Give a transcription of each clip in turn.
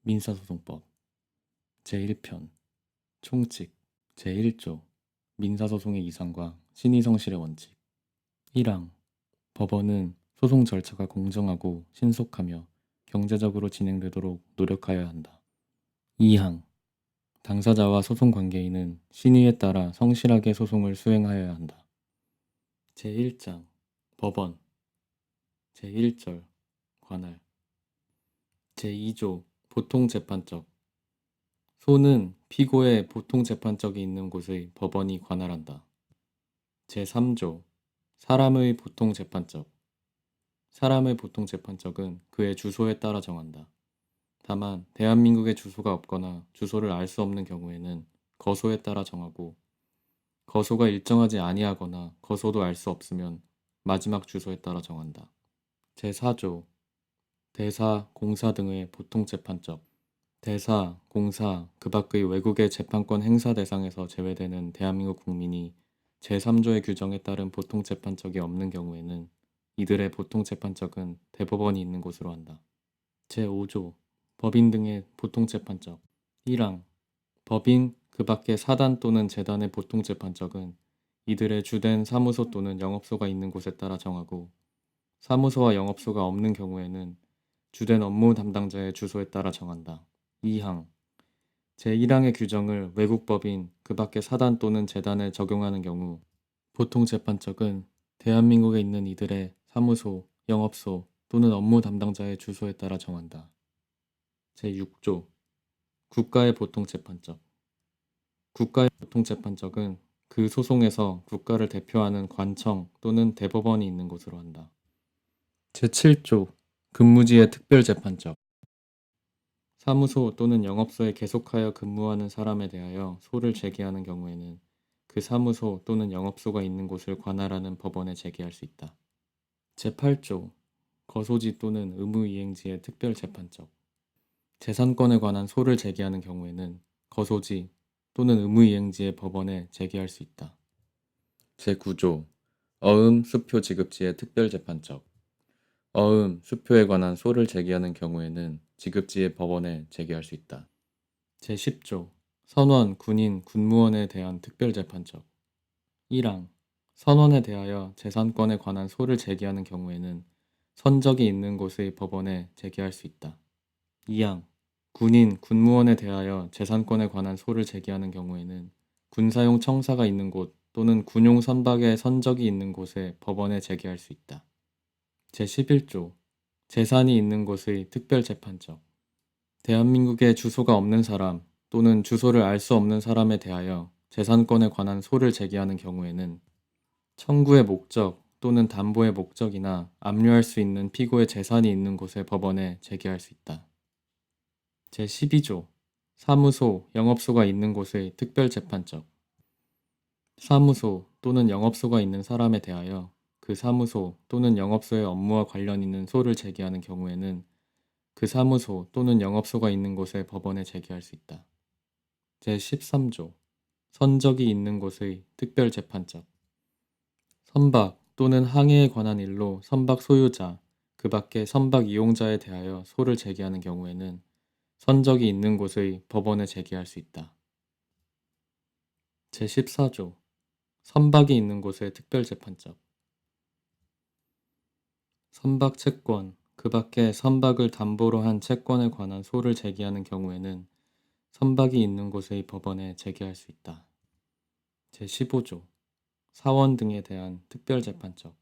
민사소송법 제1편 총칙 제1조 민사소송의 이상과 신의성실의 원칙 1항 법원은 소송 절차가 공정하고 신속하며 경제적으로 진행되도록 노력하여야 한다. 2항 당사자와 소송 관계인은 신의에 따라 성실하게 소송을 수행하여야 한다. 제1장 법원 제1절 관할 제2조 보통재판적 소는 피고의 보통재판적이 있는 곳의 법원이 관할한다. 제3조 사람의 보통재판적 사람의 보통재판적은 그의 주소에 따라 정한다. 다만 대한민국에 주소가 없거나 주소를 알 수 없는 경우에는 거소에 따라 정하고 거소가 일정하지 아니하거나 거소도 알 수 없으면 마지막 주소에 따라 정한다. 제4조 대사, 공사 등의 보통재판적 대사, 공사, 그 밖의 외국의 재판권 행사 대상에서 제외되는 대한민국 국민이 제3조의 규정에 따른 보통재판적이 없는 경우에는 이들의 보통재판적은 대법원이 있는 곳으로 한다. 제5조 법인 등의 보통재판적 1항 법인, 그 밖의 사단 또는 재단의 보통재판적은 이들의 주된 사무소 또는 영업소가 있는 곳에 따라 정하고 사무소와 영업소가 없는 경우에는 주된 업무 담당자의 주소에 따라 정한다. 2항 제1항의 규정을 외국 법인, 그 밖의 사단 또는 재단에 적용하는 경우 보통재판적은 대한민국에 있는 이들의 사무소, 영업소 또는 업무 담당자의 주소에 따라 정한다. 제6조 국가의 보통재판적 국가의 보통재판적은 그 소송에서 국가를 대표하는 관청 또는 대법원이 있는 곳으로 한다. 제7조 근무지의 특별재판적 사무소 또는 영업소에 계속하여 근무하는 사람에 대하여 소를 제기하는 경우에는 그 사무소 또는 영업소가 있는 곳을 관할하는 법원에 제기할 수 있다. 제8조 거소지 또는 의무이행지의 특별재판적 재산권에 관한 소를 제기하는 경우에는 거소지 또는 의무이행지의 법원에 제기할 수 있다. 제9조 어음, 수표 지급지의 특별재판적 어음, 수표에 관한 소를 제기하는 경우에는 지급지의 법원에 제기할 수 있다. 제10조 선원, 군인, 군무원에 대한 특별재판적 1항 선원에 대하여 재산권에 관한 소를 제기하는 경우에는 선적이 있는 곳의 법원에 제기할 수 있다. 2항 군인, 군무원에 대하여 재산권에 관한 소를 제기하는 경우에는 군사용 청사가 있는 곳 또는 군용 선박의 선적이 있는 곳에 법원에 제기할 수 있다. 제11조 재산이 있는 곳의 특별재판적 대한민국에 주소가 없는 사람 또는 주소를 알 수 없는 사람에 대하여 재산권에 관한 소를 제기하는 경우에는 청구의 목적 또는 담보의 목적이나 압류할 수 있는 피고의 재산이 있는 곳에 법원에 제기할 수 있다. 제12조 사무소, 영업소가 있는 곳의 특별재판적 사무소 또는 영업소가 있는 사람에 대하여 그 사무소 또는 영업소의 업무와 관련 있는 소를 제기하는 경우에는 그 사무소 또는 영업소가 있는 곳에 법원에 제기할 수 있다. 제13조 선적이 있는 곳의 특별재판적 선박 또는 항해에 관한 일로 선박 소유자, 그 밖의 선박 이용자에 대하여 소를 제기하는 경우에는 선적이 있는 곳의 법원에 제기할 수 있다. 제14조 선박이 있는 곳의 특별재판적 선박 채권, 그 밖에 선박을 담보로 한 채권에 관한 소를 제기하는 경우에는 선박이 있는 곳의 법원에 제기할 수 있다. 제15조 사원 등에 대한 특별재판적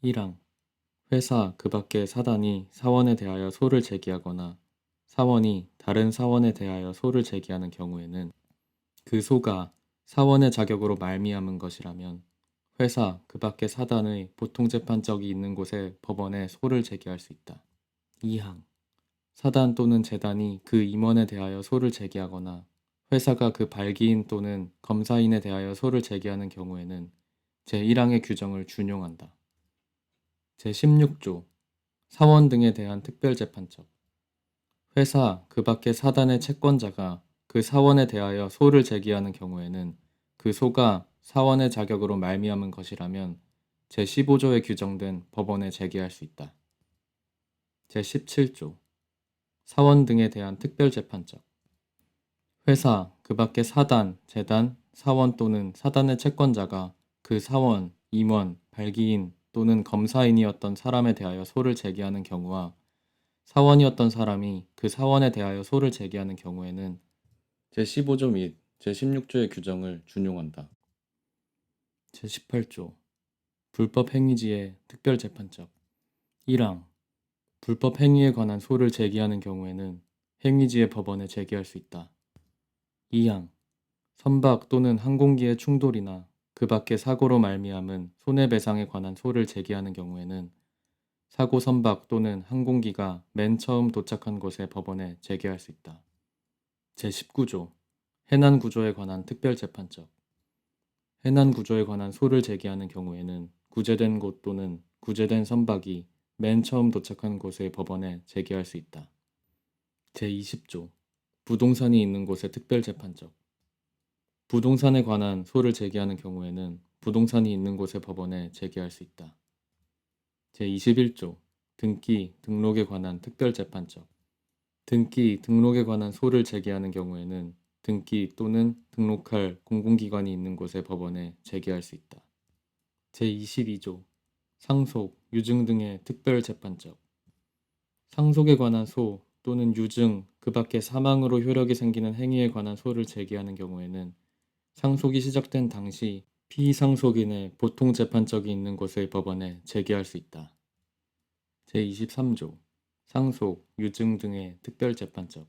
1항 회사, 그 밖의 사단이 사원에 대하여 소를 제기하거나 사원이 다른 사원에 대하여 소를 제기하는 경우에는 그 소가 사원의 자격으로 말미암은 것이라면 회사, 그 밖의 사단의 보통재판적이 있는 곳에 법원에 소를 제기할 수 있다. 2항 사단 또는 재단이 그 임원에 대하여 소를 제기하거나 회사가 그 발기인 또는 검사인에 대하여 소를 제기하는 경우에는 제1항의 규정을 준용한다. 제16조 사원 등에 대한 특별재판적 회사, 그 밖의 사단의 채권자가 그 사원에 대하여 소를 제기하는 경우에는 그 소가 사원의 자격으로 말미암은 것이라면 제15조에 규정된 법원에 제기할 수 있다. 제17조 사원 등에 대한 특별재판적. 회사, 그 밖의 사단, 재단, 사원 또는 사단의 채권자가 그 사원, 임원, 발기인 또는 검사인이었던 사람에 대하여 소를 제기하는 경우와 사원이었던 사람이 그 사원에 대하여 소를 제기하는 경우에는 제15조 및 제16조의 규정을 준용한다. 제18조 불법 행위지의 특별재판적. 1항 불법 행위에 관한 소를 제기하는 경우에는 행위지의 법원에 제기할 수 있다. 2항 선박 또는 항공기의 충돌이나 그 밖의 사고로 말미암은 손해배상에 관한 소를 제기하는 경우에는 사고 선박 또는 항공기가 맨 처음 도착한 곳의 법원에 제기할 수 있다. 제19조 해난 구조에 관한 특별재판적. 해난 구조에 관한 소를 제기하는 경우에는 구제된 곳 또는 구제된 선박이 맨 처음 도착한 곳의 법원에 제기할 수 있다. 제20조 부동산이 있는 곳의 특별재판적. 부동산에 관한 소를 제기하는 경우에는 부동산이 있는 곳의 법원에 제기할 수 있다. 제21조 등기, 등록에 관한 특별재판적. 등기, 등록에 관한 소를 제기하는 경우에는 등기 또는 등록할 공공기관이 있는 곳의 법원에 제기할 수 있다. 제22조 상속, 유증 등의 특별재판적. 상속에 관한 소 또는 유증, 그 밖의 사망으로 효력이 생기는 행위에 관한 소를 제기하는 경우에는 상속이 시작된 당시 피상속인의 보통재판적이 있는 곳의 법원에 제기할 수 있다. 제23조 상속, 유증 등의 특별재판적.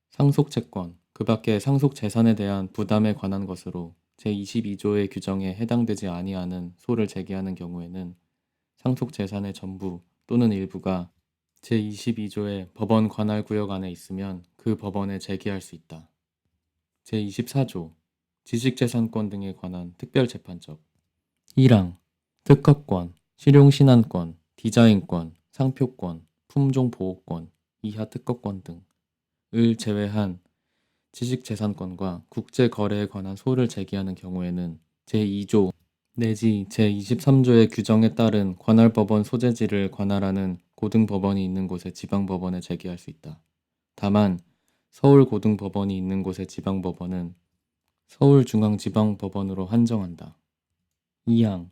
상속채권, 그 밖의 상속재산에 대한 부담에 관한 것으로 제22조의 규정에 해당되지 아니하는 소를 제기하는 경우에는 상속재산의 전부 또는 일부가 제22조의 법원 관할구역 안에 있으면 그 법원에 제기할 수 있다. 제24조 지식재산권 등에 관한 특별재판적. 1항 특허권, 실용신안권, 디자인권, 상표권, 품종보호권, 이하 특허권 등을 제외한 지식재산권과 국제거래에 관한 소를 제기하는 경우에는 제2조 내지 제23조의 규정에 따른 관할법원 소재지를 관할하는 고등법원이 있는 곳의 지방법원에 제기할 수 있다. 다만 서울고등법원이 있는 곳의 지방법원은 서울중앙지방법원으로 한정한다. 2항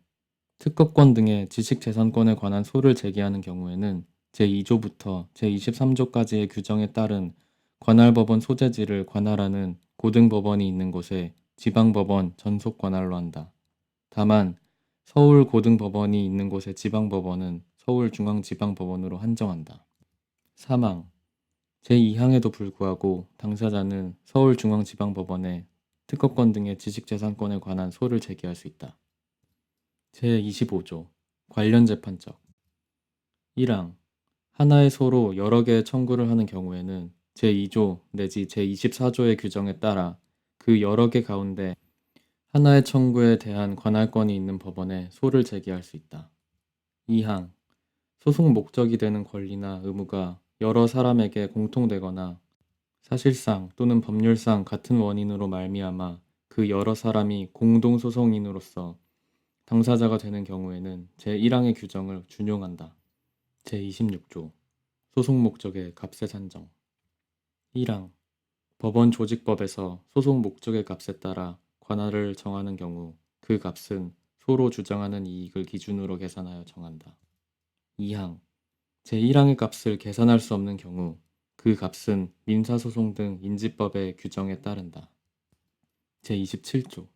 특허권 등의 지식재산권에 관한 소를 제기하는 경우에는 제2조부터 제23조까지의 규정에 따른 관할법원 소재지를 관할하는 고등법원이 있는 곳에 지방법원 전속 관할로 한다. 다만 서울고등법원이 있는 곳의 지방법원은 서울중앙지방법원으로 한정한다. 3항 제2항에도 불구하고 당사자는 서울중앙지방법원에 특허권 등의 지식재산권에 관한 소를 제기할 수 있다. 제25조 관련 재판적. 1항 하나의 소로 여러 개의 청구를 하는 경우에는 제2조 내지 제24조의 규정에 따라 그 여러 개 가운데 하나의 청구에 대한 관할권이 있는 법원에 소를 제기할 수 있다. 2항 소송 목적이 되는 권리나 의무가 여러 사람에게 공통되거나 사실상 또는 법률상 같은 원인으로 말미암아 그 여러 사람이 공동소송인으로서 당사자가 되는 경우에는 제1항의 규정을 준용한다. 제26조 소송 목적의 값의 산정. 1항 법원 조직법에서 소송 목적의 값에 따라 관할을 정하는 경우 그 값은 소로 주장하는 이익을 기준으로 계산하여 정한다. 2항 제1항의 값을 계산할 수 없는 경우 그 값은 민사소송 등 인지법의 규정에 따른다. 제27조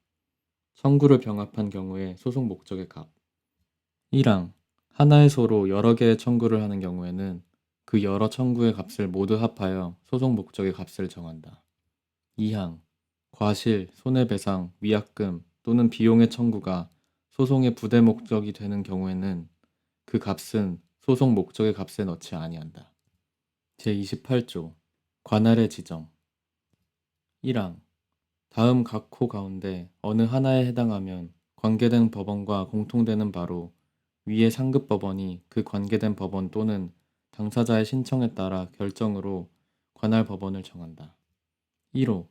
청구를 병합한 경우의 소송 목적의 값. 1항 하나의 소로 여러 개의 청구를 하는 경우에는 그 여러 청구의 값을 모두 합하여 소송 목적의 값을 정한다. 2항 과실, 손해배상, 위약금 또는 비용의 청구가 소송의 부대 목적이 되는 경우에는 그 값은 소송 목적의 값에 넣지 아니한다. 제28조 관할의 지정. 1항 다음 각 호 가운데 어느 하나에 해당하면 관계된 법원과 공통되는 바로 위의 상급 법원이 그 관계된 법원 또는 당사자의 신청에 따라 결정으로 관할 법원을 정한다. 1호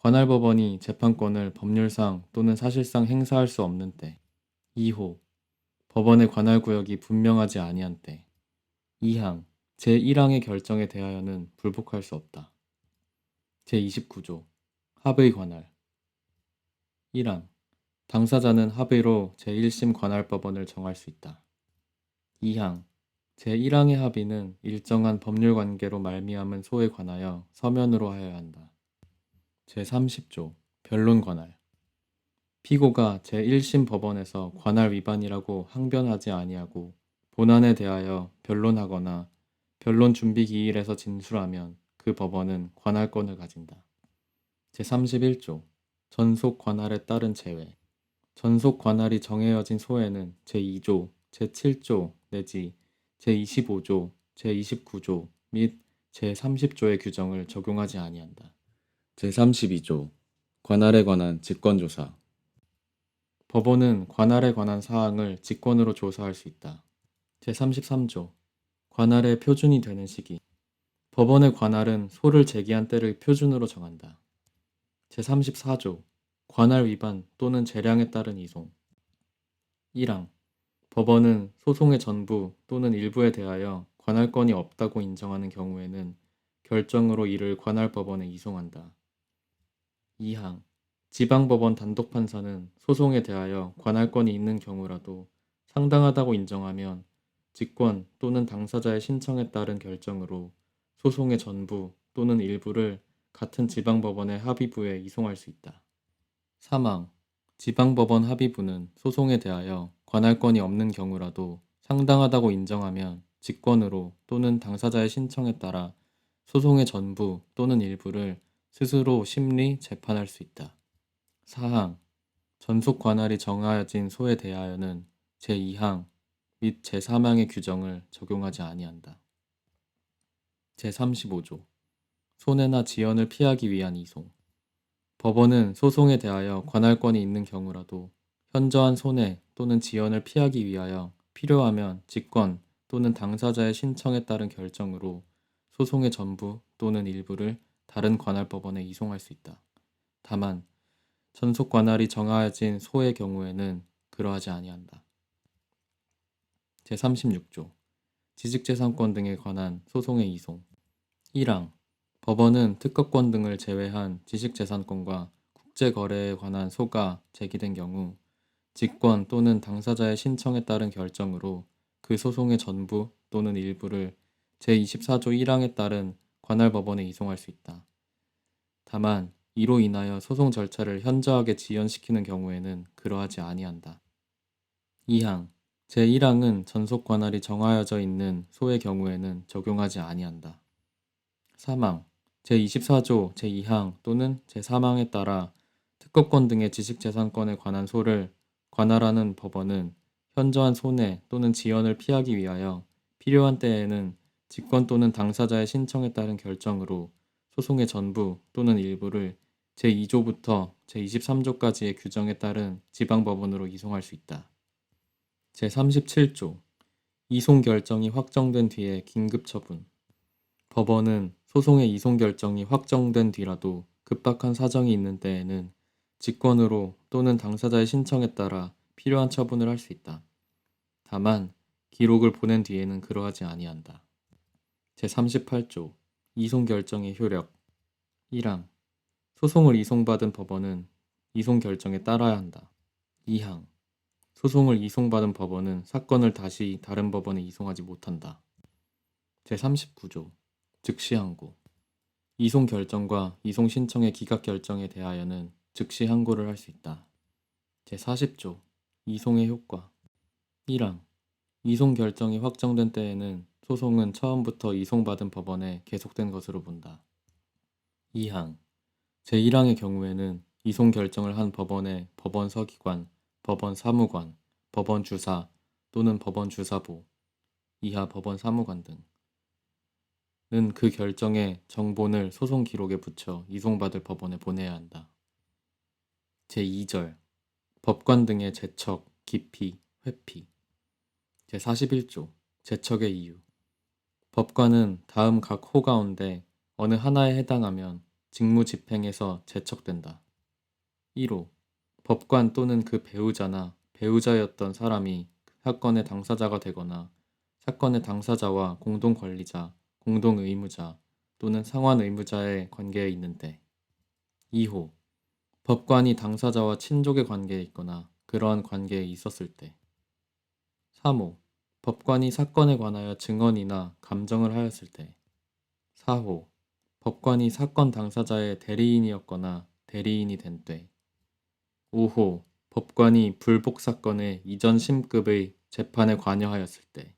관할 법원이 재판권을 법률상 또는 사실상 행사할 수 없는 때. 2호 법원의 관할 구역이 분명하지 아니한 때. 2항 제1항의 결정에 대하여는 불복할 수 없다. 제29조 합의 관할 1항 당사자는 합의로 제1심 관할법원을 정할 수 있다. 2항 제1항의 합의는 일정한 법률 관계로 말미암은 소에 관하여 서면으로 하여야 한다. 제30조 변론 관할 피고가 제1심 법원에서 관할 위반이라고 항변하지 아니하고 본안에 대하여 변론하거나 변론 준비 기일에서 진술하면 그 법원은 관할권을 가진다. 제31조 전속 관할에 따른 제외 전속 관할이 정해여진 소에는 제2조, 제7조 내지 제25조, 제29조 및 제30조의 규정을 적용하지 아니한다. 제32조 관할에 관한 직권조사 법원은 관할에 관한 사항을 직권으로 조사할 수 있다. 제33조 관할의 표준이 되는 시기 법원의 관할은 소를 제기한 때를 표준으로 정한다. 제34조 관할 위반 또는 재량에 따른 이송 1항 법원은 소송의 전부 또는 일부에 대하여 관할권이 없다고 인정하는 경우에는 결정으로 이를 관할법원에 이송한다. 2항 지방법원 단독판사는 소송에 대하여 관할권이 있는 경우라도 상당하다고 인정하면 직권 또는 당사자의 신청에 따른 결정으로 소송의 전부 또는 일부를 같은 지방법원의 합의부에 이송할 수 있다. 3항 지방법원 합의부는 소송에 대하여 관할권이 없는 경우라도 상당하다고 인정하면 직권으로 또는 당사자의 신청에 따라 소송의 전부 또는 일부를 스스로 심리, 재판할 수 있다. 4항 전속 관할이 정하여진 소에 대하여는 제2항 및 제3항의 규정을 적용하지 아니한다. 제35조 손해나 지연을 피하기 위한 이송 법원은 소송에 대하여 관할권이 있는 경우라도 현저한 손해 또는 지연을 피하기 위하여 필요하면 직권 또는 당사자의 신청에 따른 결정으로 소송의 전부 또는 일부를 다른 관할법원에 이송할 수 있다. 다만 전속 관할이 정하여진 소의 경우에는 그러하지 아니한다. 제36조 지식재산권 등에 관한 소송의 이송 1항 법원은 특허권 등을 제외한 지식재산권과 국제거래에 관한 소가 제기된 경우 직권 또는 당사자의 신청에 따른 결정으로 그 소송의 전부 또는 일부를 제24조 1항에 따른 관할법원에 이송할 수 있다. 다만 이로 인하여 소송 절차를 현저하게 지연시키는 경우에는 그러하지 아니한다. 2항 제1항은 전속 관할이 정하여져 있는 소의 경우에는 적용하지 아니한다. 3항 제24조 제2항 또는 제3항에 따라 특허권 등의 지식재산권에 관한 소를 관할하는 법원은 현저한 손해 또는 지연을 피하기 위하여 필요한 때에는 직권 또는 당사자의 신청에 따른 결정으로 소송의 전부 또는 일부를 제2조부터 제23조까지의 규정에 따른 지방법원으로 이송할 수 있다. 제37조 이송 결정이 확정된 뒤에 긴급처분 법원은 소송의 이송 결정이 확정된 뒤라도 급박한 사정이 있는 때에는 직권으로 또는 당사자의 신청에 따라 필요한 처분을 할 수 있다. 다만 기록을 보낸 뒤에는 그러하지 아니한다. 제38조 이송 결정의 효력 1항 소송을 이송받은 법원은 이송 결정에 따라야 한다. 2항 소송을 이송받은 법원은 사건을 다시 다른 법원에 이송하지 못한다. 제39조 즉시 항고 이송 결정과 이송 신청의 기각 결정에 대하여는 즉시 항고를 할 수 있다. 제40조 이송의 효과 1항 이송 결정이 확정된 때에는 소송은 처음부터 이송받은 법원에 계속된 것으로 본다. 2항 제1항의 경우에는 이송 결정을 한 법원의 법원 서기관, 법원 사무관, 법원 주사 또는 법원 주사보, 이하 법원 사무관 등은 그 결정의 정본을 소송 기록에 붙여 이송받을 법원에 보내야 한다. 제2절 법관 등의 제척, 기피, 회피 제41조 제척의 이유 법관은 다음 각 호 가운데 어느 하나에 해당하면 직무 집행에서 제척된다. 1호 법관 또는 그 배우자나 배우자였던 사람이 사건의 당사자가 되거나 사건의 당사자와 공동 권리자, 공동 의무자 또는 상환 의무자의 관계에 있는데. 2호. 법관이 당사자와 친족의 관계에 있거나 그러한 관계에 있었을 때. 3호. 법관이 사건에 관하여 증언이나 감정을 하였을 때. 4호. 법관이 사건 당사자의 대리인이었거나 대리인이 된 때. 5호. 법관이 불복 사건의 이전 심급의 재판에 관여하였을 때.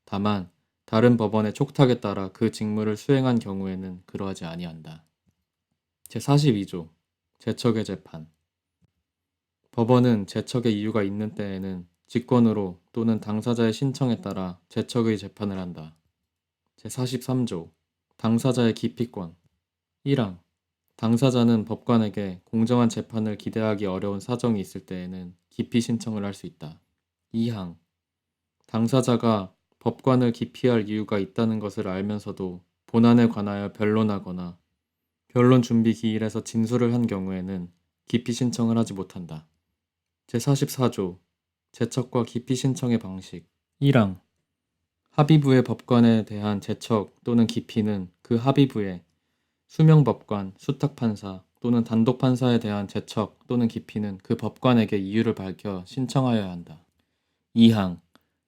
다만 다른 법원의 촉탁에 따라 그 직무를 수행한 경우에는 그러하지 아니한다. 제42조 제척의 재판. 법원은 제척의 이유가 있는 때에는 직권으로 또는 당사자의 신청에 따라 제척의 재판을 한다. 제43조 당사자의 기피권. 1항. 당사자는 법관에게 공정한 재판을 기대하기 어려운 사정이 있을 때에는 기피 신청을 할 수 있다. 2항. 당사자가 법관을 기피할 이유가 있다는 것을 알면서도 본안에 관하여 변론하거나 변론 준비 기일에서 진술을 한 경우에는 기피 신청을 하지 못한다. 제44조 제척과 기피 신청의 방식. 1항. 합의부의 법관에 대한 제척 또는 기피는 그 합의부의 수명법관, 수탁판사 또는 단독판사에 대한 제척 또는 기피는 그 법관에게 이유를 밝혀 신청하여야 한다. 2항.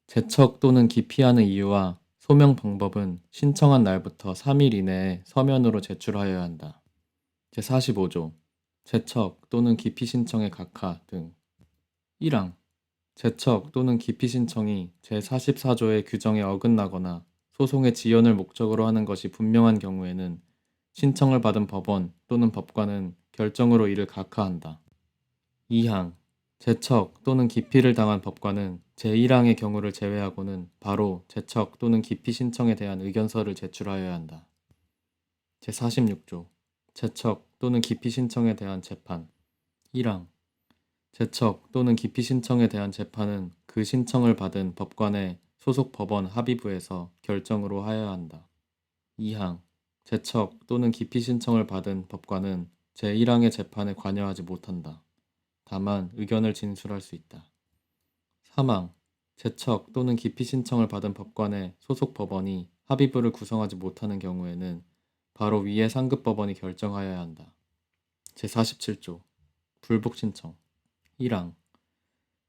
제척 또는 기피하는 이유와 소명 방법은 신청한 날부터 3일 이내에 서면으로 제출하여야 한다. 제45조 제척 또는 기피 신청의 각하 등. 1항. 제척 또는 기피 신청이 제44조의 규정에 어긋나거나 소송의 지연을 목적으로 하는 것이 분명한 경우에는 신청을 받은 법원 또는 법관은 결정으로 이를 각하한다. 2항. 제척 또는 기피를 당한 법관은 제1항의 경우를 제외하고는 바로 제척 또는 기피 신청에 대한 의견서를 제출하여야 한다. 제46조 제척 또는 기피 신청에 대한 재판. 1항. 제척 또는 기피 신청에 대한 재판은 그 신청을 받은 법관의 소속 법원 합의부에서 결정으로 하여야 한다. 2항. 제척 또는 기피 신청을 받은 법관은 제1항의 재판에 관여하지 못한다. 다만 의견을 진술할 수 있다. 3항. 제척 또는 기피 신청을 받은 법관의 소속 법원이 합의부를 구성하지 못하는 경우에는 바로 위의 상급 법원이 결정하여야 한다. 제47조 불복 신청. 1항.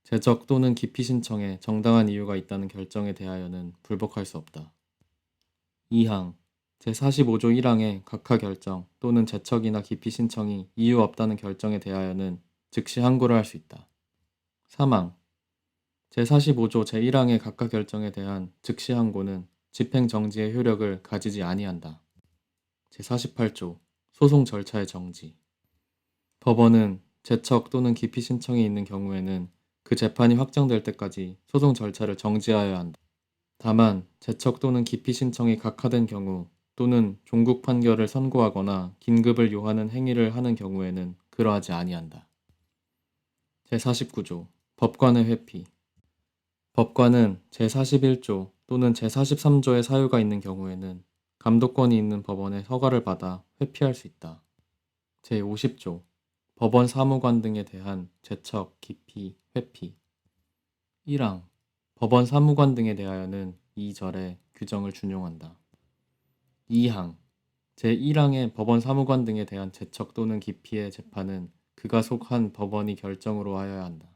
제적 또는 기피 신청에 정당한 이유가 있다는 결정에 대하여는 불복할 수 없다. 2항. 제45조 1항의 각하 결정 또는 제척이나 기피 신청이 이유 없다는 결정에 대하여는 즉시 항고를 할 수 있다. 3항. 제45조 제1항의 각하 결정에 대한 즉시 항고는 집행 정지의 효력을 가지지 아니한다. 제48조 소송 절차의 정지. 법원은 제척 또는 기피 신청이 있는 경우에는 그 재판이 확정될 때까지 소송 절차를 정지하여야 한다. 다만 제척 또는 기피 신청이 각하된 경우 또는 종국 판결을 선고하거나 긴급을 요하는 행위를 하는 경우에는 그러하지 아니한다. 제49조 법관의 회피. 법관은 제41조 또는 제43조의 사유가 있는 경우에는 감독권이 있는 법원의 허가를 받아 회피할 수 있다. 제50조 법원 사무관 등에 대한 제척, 기피, 회피. 1항. 법원 사무관 등에 대하여는 이 절의 규정을 준용한다. 2항. 제1항의 법원 사무관 등에 대한 제척 또는 기피의 재판은 그가 속한 법원이 결정으로 하여야 한다.